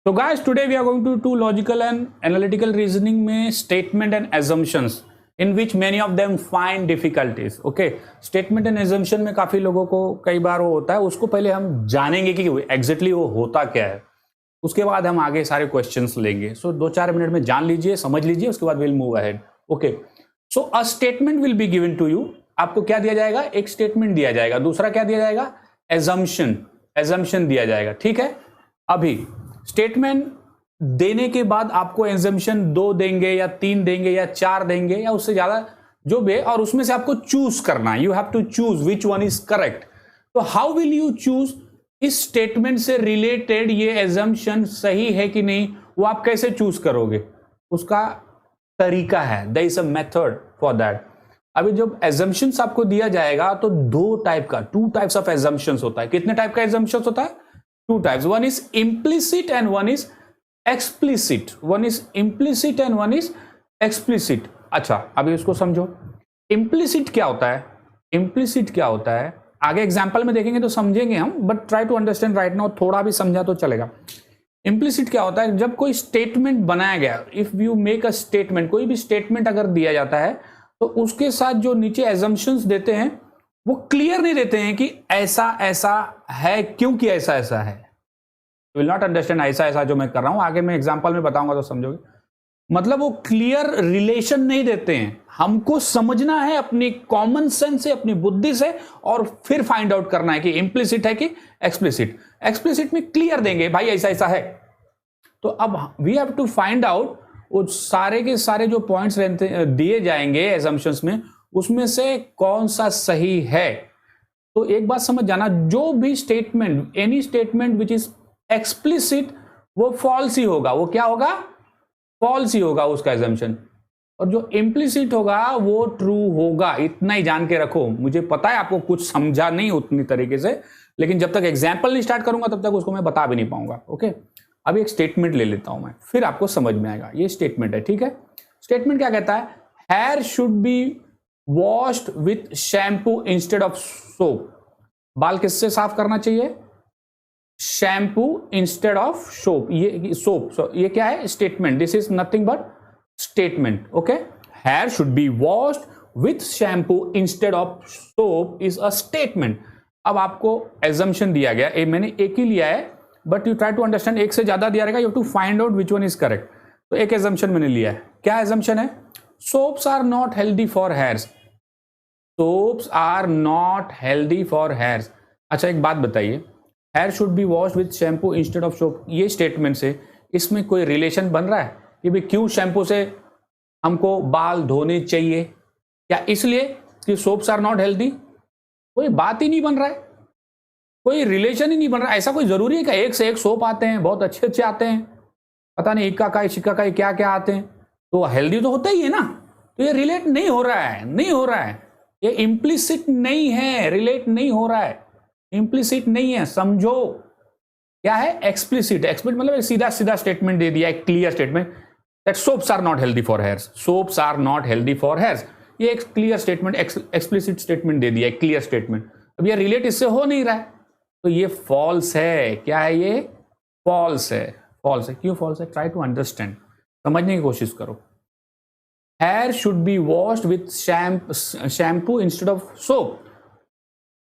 So guys, today we are going to do logical and analytical reasoning में statement and assumptions in which many of them find difficulties. Okay, statement and assumption में काफी लोगों को कई बार वो होता है, उसको पहले हम जानेंगे कि exactly वो होता क्या है, उसके बाद हम आगे सारे क्वेश्चंस लेंगे. So 2-4 मिनट में जान लीजिए, समझ लीजिए, उसके बाद we'll move ahead. Okay, so a statement will be given to you. आपको क्या दिया जाएगा? एक स्टेटमेंट दिया जाएगा. दूसरा क्या दिया जाएगा? assumption दिया जाएगा. ठीक है, अभी स्टेटमेंट देने के बाद आपको एजम्पशन 2 देंगे या 3 देंगे या 4 देंगे या उससे ज्यादा जो भी, और उसमें से आपको चूज करना है. You have to choose which one is correct. तो हाउ विल यू चूज? इस स्टेटमेंट से रिलेटेड ये एजम्पशन सही है कि नहीं, वो आप कैसे चूज करोगे, उसका तरीका है. There is a method for that. अभी जब एजम्पशंस आपको दिया जाएगा तो 2 टाइप्स ऑफ एजम्पशंस होता है. कितने टाइप का एजम्पशंस होता है? 2 types. One is implicit and one is explicit. One is implicit and one is explicit. अच्छा, अभी इसको समझो. Implicit क्या होता है? Implicit क्या होता है? आगे एग्जाम्पल में देखेंगे तो समझेंगे हम, but try to understand right now. थोड़ा भी समझा तो चलेगा. Implicit क्या होता है? जब कोई स्टेटमेंट बनाया गया, if you make a statement, कोई भी स्टेटमेंट अगर दिया जाता है तो उसके साथ जो नीचे एजम्पशंस देते हैं वो क्लियर नहीं देते हैं कि ऐसा ऐसा है, क्योंकि ऐसा ऐसा है. विल नॉट अंडरस्टैंड ऐसा ऐसा जो मैं कर रहा हूं, आगे मैं एग्जांपल में बताऊंगा तो समझोगे. मतलब वो क्लियर रिलेशन नहीं देते हैं. हमको समझना है अपनी कॉमन सेंस से, अपनी बुद्धि से, और फिर फाइंड आउट करना है कि इंप्लिसिट है कि एक्सप्लिसिट. एक्सप्लिसिट में क्लियर देंगे भाई ऐसा ऐसा है. तो अब we have to find out वो सारे के सारे जो पॉइंट्स दिए जाएंगे एजम्पशंस में, उसमें से कौन सा सही है. तो एक बात समझ जाना, जो भी statement, any statement which is explicit, वो फॉल्स ही होगा. वो क्या होगा? फॉल्स ही होगा उसका एजम्पशन. और जो इम्प्लिसिट होगा वो ट्रू होगा. इतना ही जान के रखो. मुझे पता है आपको कुछ समझा नहीं उतनी तरीके से, लेकिन जब तक एग्जाम्पल नहीं स्टार्ट करूंगा तब तक उसको मैं बता भी नहीं पाऊंगा. ओके, अभी एक स्टेटमेंट ले लेता हूं मैं, फिर आपको समझ में आएगा. ये स्टेटमेंट है, ठीक है. स्टेटमेंट क्या कहता है? Hair should be washed with shampoo instead of soap. बाल किससे साफ करना चाहिए? Shampoo instead of soap. ये सोप, ये क्या है? Statement. This is nothing but statement. Okay, hair should be washed with shampoo instead of soap is a statement. अब आपको एजम्पशन दिया गया, मैंने एक ही लिया है, but you try to understand. एक से ज्यादा दिया रहेगा, you have to find out which one is correct. तो एक एजम्पशन मैंने लिया है. क्या एजम्पशन है? Soaps are not healthy for hairs. Soaps are not healthy for hairs. अच्छा, एक बात बताइए, hair should be washed with shampoo instead of soap, ये स्टेटमेंट से इसमें कोई रिलेशन बन रहा है कि भाई क्यों शैम्पू से हमको बाल धोने चाहिए? क्या इसलिए कि सोप्स आर नॉट हेल्दी? कोई बात ही नहीं बन रहा है, कोई रिलेशन ही नहीं बन रहा. ऐसा कोई जरूरी है कि एक से एक सोप आते हैं, बहुत अच्छे अच्छे आते हैं, पता नहीं इक्का का शिक्का का क्या क्या आते हैं, तो हेल्दी तो होता ही है ना. तो ये रिलेट नहीं हो रहा है, नहीं हो रहा है. ये इम्प्लिसिट नहीं है, रिलेट नहीं हो रहा है, इम्प्लिसिट नहीं है. समझो क्या है एक्सप्लिसिट. एक्सप्लिसिट मतलब सीधा सीधा स्टेटमेंट दे दिया, एक clear statement that soaps are not healthy for hairs. Soaps are not healthy for hairs, ये एक क्लियर स्टेटमेंट, एक्सप्लिसिट स्टेटमेंट दे दिया, एक क्लियर स्टेटमेंट. अब ये रिलेट इससे हो नहीं रहा है, तो ये फॉल्स है. क्या है ये? फॉल्स है. फॉल्स है. क्यों फॉल्स है? ट्राई टू अंडरस्टैंड, समझने की कोशिश करो. Hair should be washed with shampoo instead of soap,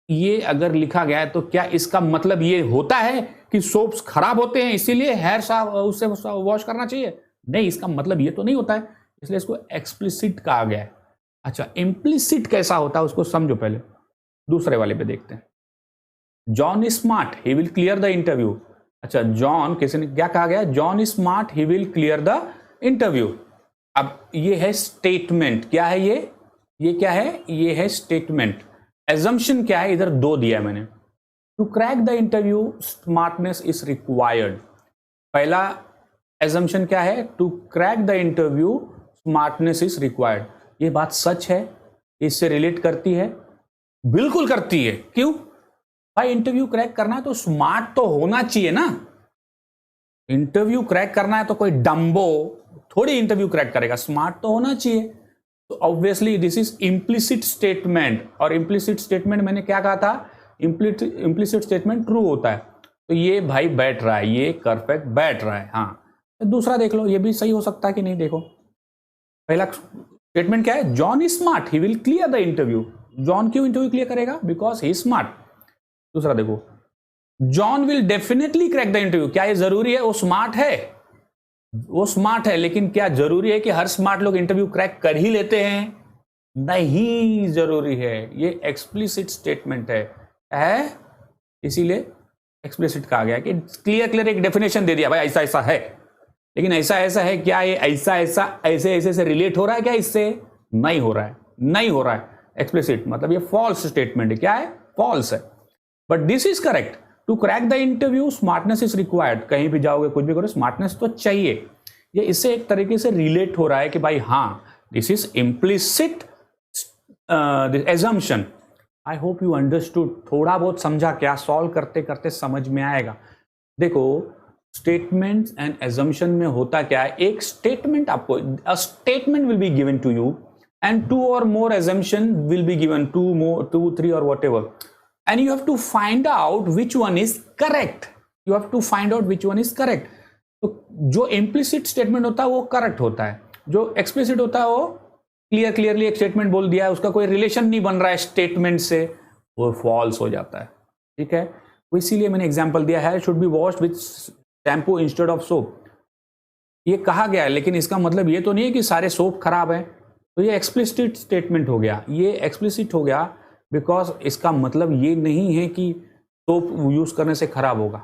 ये अगर लिखा गया है तो क्या इसका मतलब ये होता है कि सोप्स खराब होते हैं इसीलिए हेयर साफ उससे वॉश करना चाहिए? नहीं, इसका मतलब ये तो नहीं होता है, इसलिए इसको एक्सप्लिसिट कहा गया है. अच्छा, इम्प्लिसिट कैसा होता है उसको समझो पहले. दूसरे वाले पे देखते हैं. John is smart, he will clear the interview. अच्छा, जॉन, किसी ने क्या कहा गया? John is smart, he will clear the interview. अब ये है स्टेटमेंट. क्या है ये? ये क्या है? ये है स्टेटमेंट. एजम्पशन क्या है? इधर 2 दिया है मैंने. To crack the interview smartness is required. पहला एजम्पशन क्या है? To crack the interview smartness is required. ये बात सच है? इससे रिलेट करती है? बिल्कुल करती है. क्यों भाई? इंटरव्यू क्रैक करना है तो स्मार्ट तो होना चाहिए ना. इंटरव्यू क्रैक करना है तो कोई डम्बो थोड़ी इंटरव्यू क्रैक करेगा, स्मार्ट तो होना चाहिए. तो obviously this is implicit statement. और इम्प्लिसिट स्टेटमेंट मैंने क्या कहा था? इम्प्लिसिट स्टेटमेंट ट्रू होता है. तो ये भाई बैठ रहा है, ये परफेक्ट बैठ रहा है। हाँ, तो दूसरा देख लो, ये भी सही हो सकता है कि नहीं। देखो पहला स्टेटमेंट क्या है, John is smart, he will clear the interview. John क्यों इंटरव्यू क्लियर करेगा? Because he smart. दूसरा देखो, John will definitely crack the interview. क्या ये जरूरी है? वो स्मार्ट है, वो स्मार्ट है, लेकिन क्या जरूरी है कि हर स्मार्ट लोग इंटरव्यू क्रैक कर ही लेते हैं? नहीं जरूरी है। ये एक्सप्लिसिट स्टेटमेंट है, इसीलिए एक्सप्लिसिट कहा गया कि क्लियर एक डेफिनेशन दे दिया, भाई ऐसा ऐसा है। लेकिन ऐसा ऐसा है क्या? ये ऐसा ऐसा ऐसे ऐसे से रिलेट हो रहा है क्या इससे? नहीं हो रहा है, नहीं हो रहा है। एक्सप्लिसिट मतलब ये फॉल्स स्टेटमेंट है। क्या है? फॉल्स है। But this is correct. To crack the interview smartness is required. कहीं भी जाओगे, कुछ भी करो, स्मार्टनेस तो चाहिए। ये इससे एक तरीके से रिलेट हो रहा है कि भाई हाँ, this is implicit assumption. I hope you understood. थोड़ा बहुत समझा क्या? सॉल्व करते करते समझ में आएगा। देखो स्टेटमेंट एंड एजम्पशन में होता क्या है, एक स्टेटमेंट आपको, a statement will be given to you and two or more assumption will be given, two three or whatever, and you have to find out which one is correct. You have to find out which one is correct. तो जो implicit statement होता है वो correct होता है, जो explicit होता है वो क्लियरली एक स्टेटमेंट बोल दिया है, उसका कोई रिलेशन नहीं बन रहा है स्टेटमेंट से, वो फॉल्स हो जाता है। ठीक है, तो इसीलिए मैंने एग्जांपल दिया है, should be washed with shampoo instead of soap. ये कहा गया है, लेकिन इसका मतलब ये तो नहीं है कि सारे सोप खराब है। तो ये एक्सप्लिसिट स्टेटमेंट हो गया, ये एक्सप्लिसिट हो गया, बिकॉज इसका मतलब ये नहीं है कि सोप यूज करने से खराब होगा।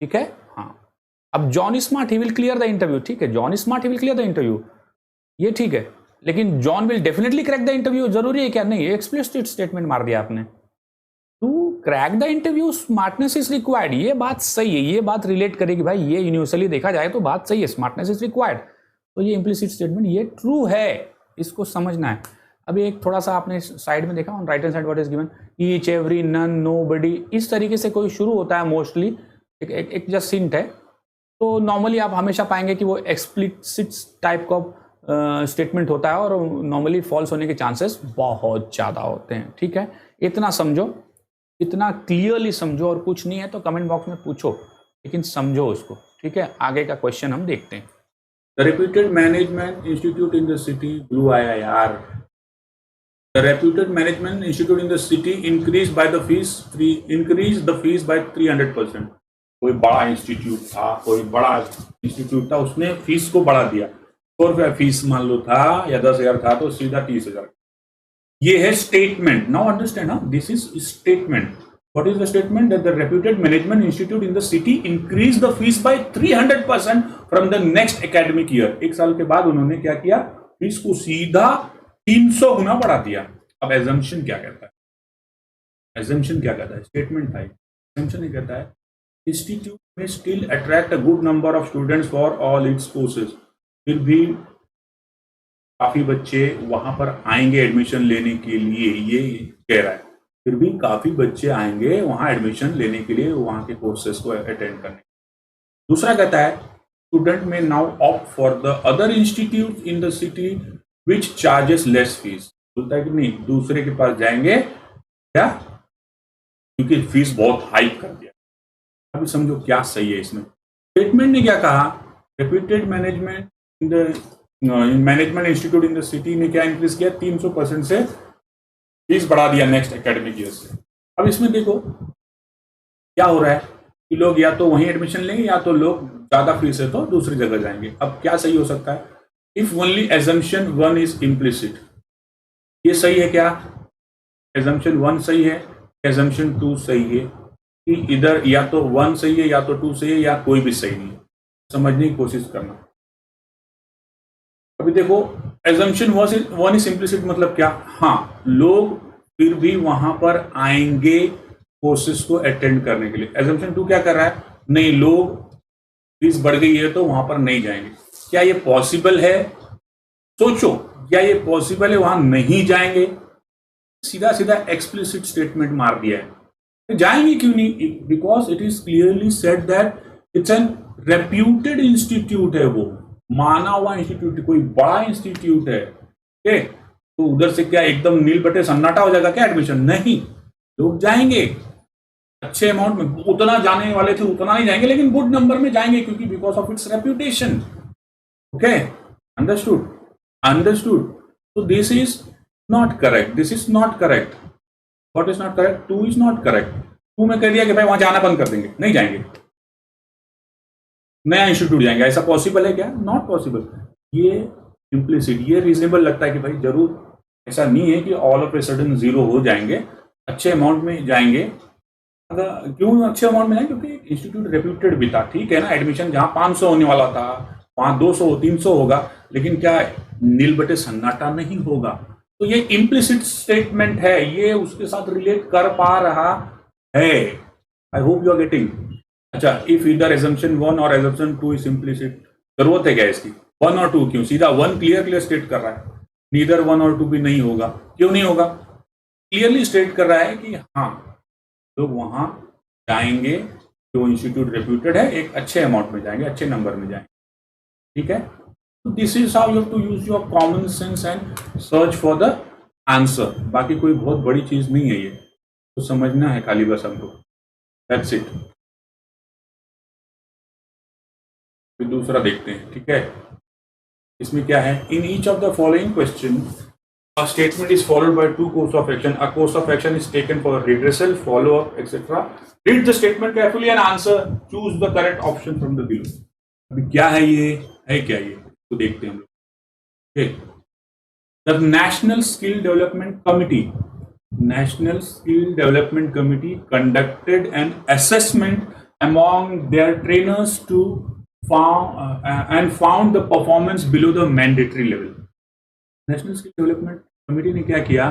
ठीक है, हाँ। अब John is smart, he will clear the interview. ठीक है, John is smart, he will clear the interview, ये ठीक है। लेकिन John will definitely crack the interview जरूरी है क्या? नहीं, एक्सप्लिसिट स्टेटमेंट मार दिया आपने। To crack the interview smartness is required, ये बात सही है, ये बात रिलेट करेगी भाई, ये यूनिवर्सली देखा जाए तो बात सही है, स्मार्टनेस इज रिक्वायर्ड। तो ये इम्प्लिसिट स्टेटमेंट ये ट्रू है, इसको समझना है। अभी एक थोड़ा सा आपने साइड में देखा, on right hand side what is given, each, every, none, nobody, इस तरीके से कोई शुरू होता है मोस्टली। एक जस्ट हिंट है। तो नॉर्मली आप हमेशा पाएंगे कि वो एक्सप्लिसिट टाइप का स्टेटमेंट होता है और नॉर्मली फॉल्स होने के चांसेस बहुत ज़्यादा होते हैं। ठीक है, इतना समझो, इतना क्लियरली समझो, और कुछ नहीं है तो कमेंट बॉक्स में पूछो, लेकिन समझो उसको। ठीक है, आगे का क्वेश्चन हम देखते हैं। The reputed management institute in the city, Blue IIR. The reputed management institute in the city increased the fees by 300%. कोई बड़ा इंस्टीट्यूट था, कोई बड़ा इंस्टीट्यूट था, उसने फीस को बढ़ा दिया। 100 रुपया फीस मान लो था या 10,000 था, तो सीधा 30,000। ये है statement. Now understand, this is statement. What is the statement? That the reputed management institute in the city increased the fees by 300% from the next academic year. एक साल के बाद उन्होंने क्या किया? फीस को सीधा 300 गुना बढ़ा दिया। अब assumption क्या कहता है? Assumption क्या कहता है? Statement था। Assumption ये कहता है, institute may still attract a good number of students for all its courses. फिर भी काफी बच्चे वहां पर आएंगे एडमिशन लेने के लिए, ये कह रहा है। फिर भी काफी बच्चे आएंगे वहां एडमिशन लेने के लिए, वहां के कोर्सेज को अटेंड करने। दूसरा कहता है, स्टूडेंट में now opt for the other institute in the city which charges less fees. बोलता है कि नहीं, दूसरे के पास जाएंगे क्या? क्योंकि फीस बहुत हाई कर दिया। अभी समझो क्या सही है इसमें। स्टेटमेंट ने क्या कहा? Reputed management in the management institute in the city ने क्या इंक्रीज किया? 300% से फीस बढ़ा दिया नेक्स्ट एकेडमिक ईयर से। अब इसमें देखो क्या हो रहा है कि लोग या तो वहीं एडमिशन लेंगे, या तो लोग ज्यादा फीस है तो दूसरी जगह जाएंगे। अब क्या सही हो सकता है? If only assumption 1 is implicit, ये सही है क्या? एजम्पशन 1 सही है, एजम्पशन 2 सही है, कि इधर या तो 1 सही है या तो 2 सही है, या कोई भी सही नहीं है। समझने की कोशिश करना। अभी देखो, एजम्पशन 1 इज इम्प्लिसिट मतलब क्या? हाँ, लोग फिर भी वहां पर आएंगे कोर्सेज को अटेंड करने के लिए। एजम्पशन 2 क्या कर रहा है? नहीं, लोग फीस बढ़ गई है तो वहां पर नहीं जाएंगे। क्या ये पॉसिबल है? सोचो, क्या ये पॉसिबल है वहां नहीं जाएंगे? सीधा सीधा एक्सप्लिसिट स्टेटमेंट मार दिया है। जाएंगे क्यों नहीं? Because it is clearly said that it's an reputed institute है, वो माना हुआ इंस्टीट्यूट, कोई बड़ा इंस्टीट्यूट है। तो उधर से क्या एकदम नील बटे सन्नाटा हो जाएगा क्या एडमिशन? नहीं, लोग जाएंगे। अच्छे अमाउंट में, उतना जाने वाले थे उतना नहीं जाएंगे, लेकिन गुड नंबर में जाएंगे, क्योंकि because of its reputation. Okay, understood, understood. So this is not correct. This is not correct. What is not correct? 2 is not correct. 2 में कह दिया कि भाई वहां जाना बंद कर देंगे, नहीं जाएंगे, नया इंस्टीट्यूट जाएंगे. ऐसा पॉसिबल है क्या? Not possible. ये इम्प्लिसिट, ये रीजनेबल लगता है कि भाई जरूर ऐसा नहीं है कि all of a sudden zero हो जाएंगे, अच्छे अमाउंट में जाएंगे. अगर क्यों अच्छे अमाउंट में जाएंगे? क्योंकि इंस्टीट्यूट रेप्यूटेड भी था. ठीक है ना, एडमिशन जहां 500 होने वाला था वहां 200 300 होगा, लेकिन क्या नील बटे सन्नाटा नहीं होगा. तो ये इम्प्लिसिट स्टेटमेंट है, ये उसके साथ रिलेट कर पा रहा है. I hope you are getting. अच्छा, इफ इधर एजम्पशन 1 और एजम्पशन 2 इज इम्प्लिसिट, जरूरत है क्या इसकी? 1 और 2 क्यों? सीधा 1 क्लियर स्टेट कर रहा है. नीदर 1 और 2 भी नहीं होगा. क्यों नहीं होगा? क्लियरली स्टेट कर रहा है कि हाँ, लोग वहां जाएंगे जो इंस्टीट्यूट रेप्यूटेड है, एक अच्छे अमाउंट में जाएंगे, अच्छे नंबर में जाएंगे. ठीक है, तो this is how you have to use your common sense and search for the answer. बाकी कोई बहुत बड़ी चीज नहीं है, ये तो समझना है खाली बस हमको. That's it. फिर दूसरा देखते हैं. ठीक है, इसमें क्या है? In each of the following question a statement is followed by 2 course of action. A course of action is taken for redressal, follow up, etc. Read the statement carefully and answer. Choose the correct option from the below. अभी क्या है ये? है क्या ये? तो देखते हैं हम लोग. Okay. The National Skill Development Committee conducted an assessment among their trainers to found the performance below the mandatory level. National skill development committee ने क्या किया?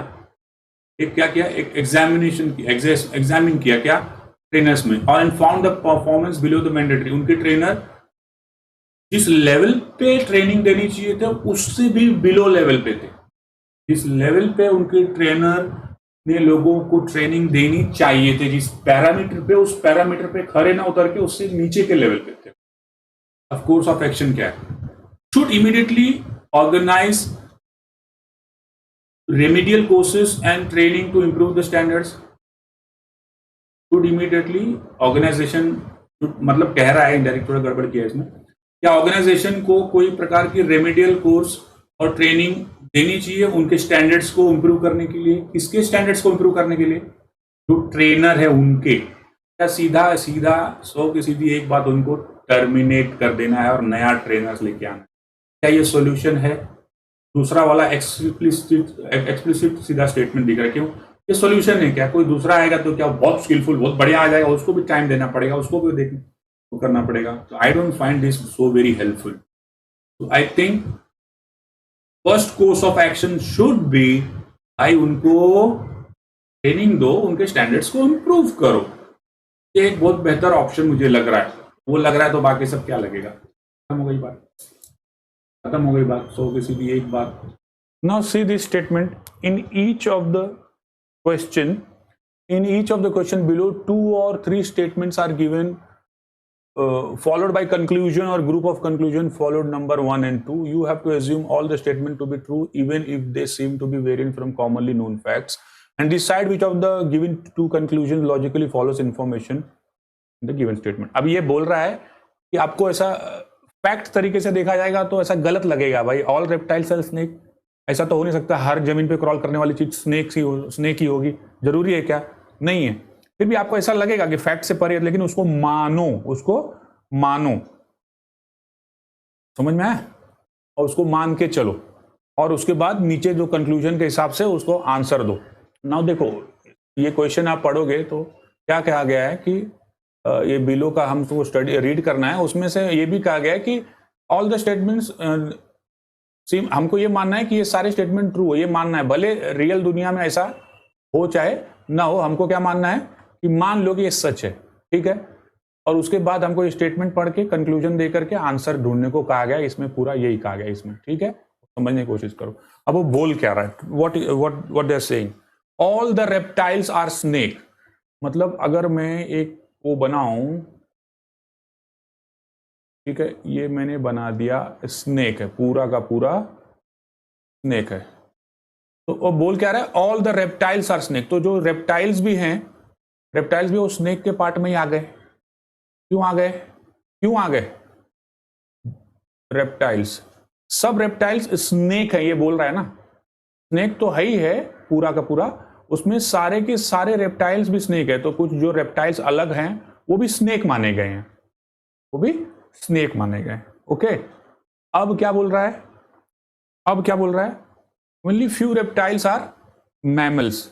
एक एग्जामिनेशन की, एग्जामिन किया क्या ट्रेनर्स में, और and found the performance below the mandatory. उनके ट्रेनर जिस लेवल पे ट्रेनिंग देनी चाहिए थे उससे भी बिलो लेवल पे थे. जिस लेवल पे उनके ट्रेनर ने लोगों को ट्रेनिंग देनी चाहिए थे, जिस पैरामीटर पे, उस पैरामीटर पे खड़े ना उतर के उससे नीचे के लेवल पे थे. ऑफ कोर्स ऑफ एक्शन क्या है? Should immediately organise remedial courses and training to improve the standards. Should immediately organization, मतलब कह रहा है इनडायरेक्ट, थोड़ा गड़बड़ किया इसमें. क्या ऑर्गेनाइजेशन को कोई प्रकार की रेमेडियल कोर्स और ट्रेनिंग देनी चाहिए उनके स्टैंडर्ड्स को इंप्रूव करने के लिए? किसके स्टैंडर्ड्स को इंप्रूव करने के लिए? जो ट्रेनर है उनके. क्या सीधा 100 की सीधी एक बात, उनको टर्मिनेट कर देना है और नया ट्रेनर्स लेके आना है? क्या ये सोल्यूशन है? दूसरा वाला एक्सप्लिसिट सीधा स्टेटमेंट दिख रहा है. क्यों? ये सॉल्यूशन है क्या? कोई दूसरा आएगा तो क्या बहुत स्किलफुल, बहुत बढ़िया आ जाएगा, उसको भी टाइम देना पड़ेगा, उसको भी देखना, तो करना पड़ेगा. तो I don't find this so very helpful. तो I think first course of action should be, भाई उनको ट्रेनिंग दो, उनके स्टैंडर्ड्स को इम्प्रूव करो. ये एक बहुत बेहतर ऑप्शन मुझे लग रहा है. वो लग रहा है तो बाकी सब क्या लगेगा? खत्म हो गई बात, खत्म हो गई बात. 100 की सीधी एक बात. Now see this statement. In each of the question below, 2 or 3 statements are given, followed by conclusion or group of conclusion followed number 1 and 2. You have to assume all the statement to be true even if they seem to be variant from commonly known facts, and decide which of the given 2 conclusions logically follows information in the given statement. अब ये बोल रहा है कि आपको ऐसा fact तरीके से देखा जाएगा तो ऐसा गलत लगेगा. भाई ऑल रेप्टाइल्स आर स्नेक, ऐसा तो हो नहीं सकता. हर जमीन पे क्रॉल करने वाली चीज स्नेक ही होगी. जरूरी है क्या? नहीं है. फिर भी आपको ऐसा लगेगा कि फैक्ट से परे, लेकिन उसको मानो, समझ में आया? और उसको मान के चलो, और उसके बाद नीचे जो कंक्लूजन के हिसाब से उसको आंसर दो. नाउ देखो, ये क्वेश्चन आप पढ़ोगे तो क्या कहा गया है कि ये बिलो का हमको स्टडी रीड करना है. उसमें से ये भी कहा गया है कि ऑल द स्टेटमेंट्स, हमको ये मानना है कि ये सारे स्टेटमेंट ट्रू है. ये मानना है, भले रियल दुनिया में ऐसा हो चाहे ना हो. हमको क्या मानना है कि मान लो कि ये सच है. ठीक है, और उसके बाद हमको ये स्टेटमेंट पढ़ के कंक्लूजन दे करके आंसर ढूंढने को कहा गया. इसमें पूरा यही कहा गया इसमें. ठीक है, समझने की कोशिश करो. अब वो बोल क्या रहा है? What they are saying, all the reptiles are snake. मतलब अगर मैं एक वो बनाऊं, ठीक है, ये मैंने बना दिया स्नेक है, पूरा का पूरा स्नेक है. तो वो बोल क्या रहा है? All the reptiles are snake. तो जो रेप्टाइल्स भी हैं रेप्टाइल्स भी वो स्नेक के पार्ट में ही आ गए। क्यों आ गए? क्यों आ गए? रेप्टाइल्स, सब रेप्टाइल्स स्नेक है, ये बोल रहा है ना। स्नेक तो है ही है पूरा का पूरा, उसमें सारे के सारे रेप्टाइल्स भी स्नेक है, तो कुछ जो रेप्टाइल्स अलग हैं वो भी स्नेक माने गए हैं, वो भी स्नेक माने गए। ओके, अब क्या बोल रहा है? अब क्या बोल रहा है? Only few reptiles are mammals.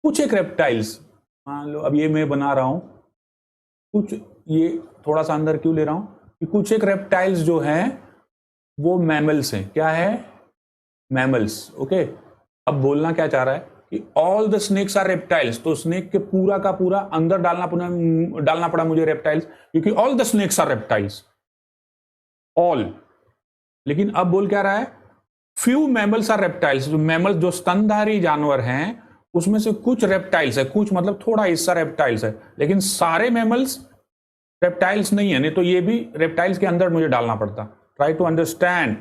कुछ एक रेप्टाइल्स, मान लो अब ये मैं बना रहा हूं, कुछ ये थोड़ा सा अंदर क्यों ले रहा हूं कि कुछ एक रेप्टाइल्स जो हैं वो मैमल्स हैं। क्या है? मैमल्स। ओके, अब बोलना क्या चाह रहा है कि all the snakes are reptiles, तो स्नेक के पूरा का पूरा अंदर डालना पड़ा मुझे रेप्टाइल्स, क्योंकि all the snakes are reptiles, all. लेकिन अब बोल क्या रहा है? फ्यू मैमल्स आर रेप्टाइल्स, जो मैमल्स जो स्तनधारी जानवर हैं उसमें से कुछ रेप्टाइल्स है, कुछ मतलब थोड़ा हिस्सा रेप्टाइल्स है, लेकिन सारे मैमल्स रेप्टाइल्स नहीं है, नहीं तो ये भी रेप्टाइल्स के अंदर मुझे डालना पड़ता। Try to understand.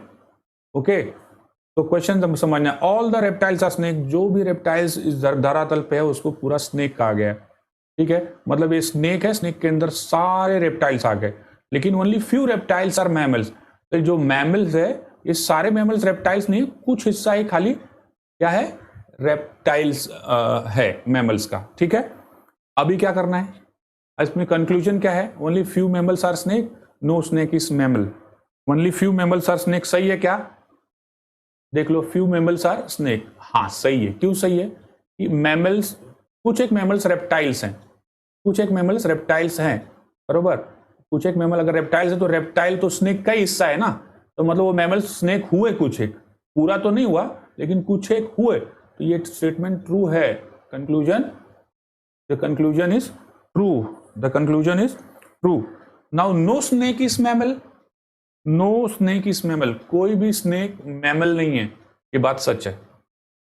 ओके, तो क्वेश्चन समझना, all the reptiles are snake, जो भी रेप्टाइल्स इस धरातल पे है उसको पूरा स्नेक कहा गया है। ठीक है, मतलब ये स्नेक है, स्नेक के अंदर सारे रेप्टाइल्स आ गए, लेकिन only few reptiles are mammals. तो जो मैमल्स है ये सारे मैमल्स रेप्टाइल्स नहीं, कुछ हिस्सा ही खाली क्या है? रेप्टाइल्स है मैमल्स का। ठीक है, अभी क्या करना है? इसमें कंक्लूजन क्या है? Only few mammals are snake, no snake is mammal. Only few mammals are snake सही है क्या? देख लो, फ्यू मैमल्स आर स्नेक, हाँ सही है। क्यों सही है? कि मैमल्स, कुछ एक मैमल्स रेप्टाइल्स हैं, कुछ एक मैमल्स रेप्टाइल्स हैं, बरोबर। कुछ एक मैमल अगर रेप्टाइल्स है तो रेप्टाइल तो स्नेक का ही हिस्सा है ना, तो मतलब वो मैमल्स स्नेक हुए, कुछ एक, पूरा तो नहीं हुआ लेकिन कुछ एक हुए, तो ये स्टेटमेंट ट्रू है। Conclusion, the conclusion is true, the conclusion is true. Now no snake is mammal, no snake is mammal, कोई भी स्नेक मैमल नहीं है, ये बात सच है।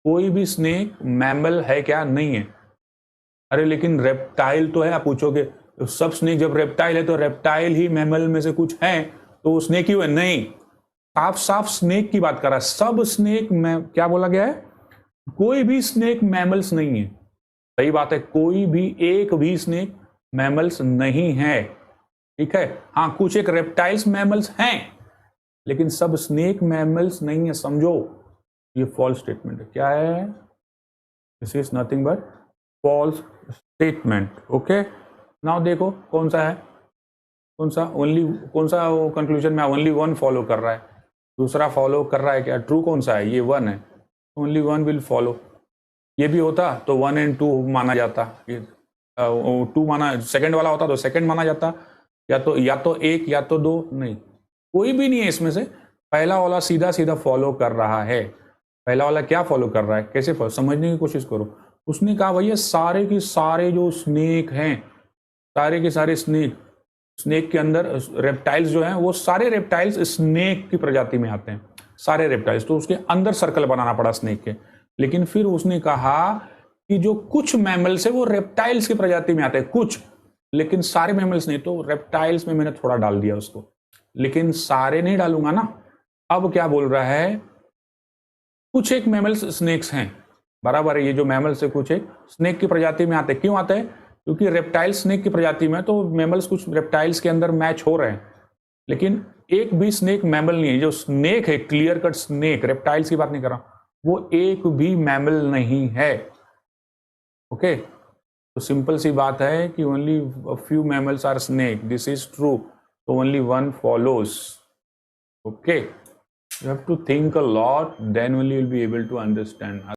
कोई भी स्नेक मैमल है क्या? नहीं है। अरे लेकिन रेप्टाइल तो है, आप पूछोगे तो सब स्नेक जब रेप्टाइल है तो रेप्टाइल ही मैमल में से कुछ है, तो स्नेक ही है? नहीं, साफ साफ स्नेक की बात कर रहा है। सब स्नेक में क्या बोला गया है? कोई भी स्नेक मैमल्स नहीं है। सही बात है, कोई भी एक भी स्नेक मैमल्स नहीं है। ठीक है, हाँ कुछ एक रेप्टाइल्स मैमल्स हैं, लेकिन सब स्नेक मैमल्स नहीं है, समझो। ये फॉल्स स्टेटमेंट है। क्या है? This is nothing but false statement. Okay, now देखो कौन सा है, कौन सा ओनली, कौन सा वो कंक्लूजन में ओनली वन फॉलो कर रहा है, दूसरा फॉलो कर रहा है क्या? ट्रू कौन सा है? ये वन है, ओनली वन विल फॉलो। ये भी होता तो 1 and 2 माना जाता, 2 माना, सेकंड वाला होता तो सेकंड माना जाता, या तो एक या तो दो, नहीं कोई भी नहीं है इसमें से। पहला वाला सीधा सीधा फॉलो कर रहा है। पहला वाला क्या फॉलो कर रहा है? कैसे फॉलो, समझने की कोशिश करो। उसने कहा भैया सारे के सारे जो स्नेक हैं, सारे के सारे स्नेक के अंदर रेप्टाइल्स जो हैं वो सारे रेप्टाइल्स स्नेक की प्रजाति में आते हैं, सारे रेप्टाइल्स, तो उसके अंदर सर्कल बनाना पड़ा स्नेक के। लेकिन फिर उसने कहा कि जो कुछ मैमल्स है वो रेप्टाइल्स की प्रजाति में आते हैं, कुछ, लेकिन सारे मैमल्स नहीं, तो रेप्टाइल्स में मैंने थोड़ा डाल दिया उसको, लेकिन सारे नहीं डालूंगा ना। अब क्या बोल रहा है? कुछ एक मैमल्स स्नेक्स हैं, बराबर है। ये जो मैमल्स है कुछ एक स्नेक की प्रजाति में आते हैं। क्यों आते हैं? क्योंकि रेप्टाइल स्नेक की प्रजाति में, तो मैमल्स कुछ रेप्टाइल्स के अंदर मैच हो रहे हैं, लेकिन एक भी स्नेक मैमल नहीं है। जो स्नेक है, क्लियर कट स्नेक, रेप्टाइल्स की बात नहीं कर रहा, वो एक भी मैमल नहीं है। ओके, तो सिंपल सी बात है कि only few mammals are snake, this is true, तो only one follows. Okay, you have to think a lot, then only you'll be able to understand.